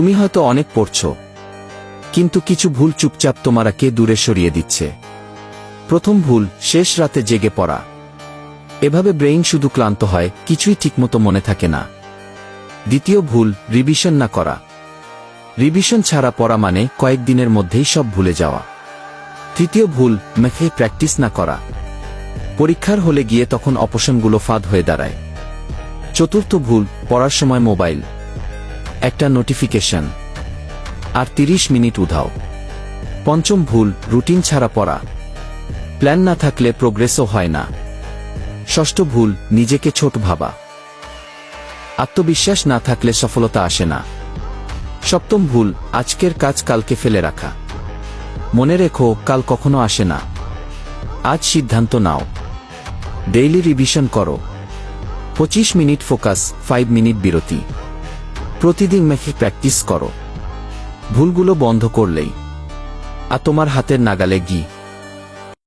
তুমি হয়তো অনেক পড়ছ, কিন্তু কিছু ভুল চুপচাপ তোমাকে দূরে সরিয়ে দিচ্ছে। প্রথম ভুল, শেষ রাতে জেগে পড়া। এভাবে ব্রেইন শুধু ক্লান্ত হয়, কিছুই ঠিকমতো মনে থাকে না। দ্বিতীয় ভুল, রিভিশন না করা। রিভিশন ছাড়া পড়া মানে কয়েকদিনের মধ্যেই সব ভুলে যাওয়া। তৃতীয় ভুল, মেথে প্র্যাকটিস না করা। পরীক্ষার হলে গিয়ে তখন অপশনগুলো ফাঁদ হয়ে দাঁড়ায়। চতুর্থ ভুল, পড়ার সময় মোবাইল, একটা নোটিফিকেশন, আর 30 মিনিট উধাও। পঞ্চম ভুল, রুটিন ছাড়া পড়া। প্ল্যান না থাকলে প্রোগ্রেসও হয় না। ষষ্ঠ ভুল, নিজেকে ছোট ভাবা। আত্মবিশ্বাস না থাকলে সফলতা আসে না। সপ্তম ভুল, আজকের কাজ কালকে ফেলে রাখা। মনে রেখো, কাল কখনো আসে না। আজ সিদ্ধান্ত নাও। ডেইলি রিভিশন করো। 25 মিনিট ফোকাস, 5 মিনিট বিরতি। প্রতিদিন মেথে প্র্যাকটিস করো। ভুলগুলো বন্ধ করলেই আর তোমার হাতের নাগালে গিয়ে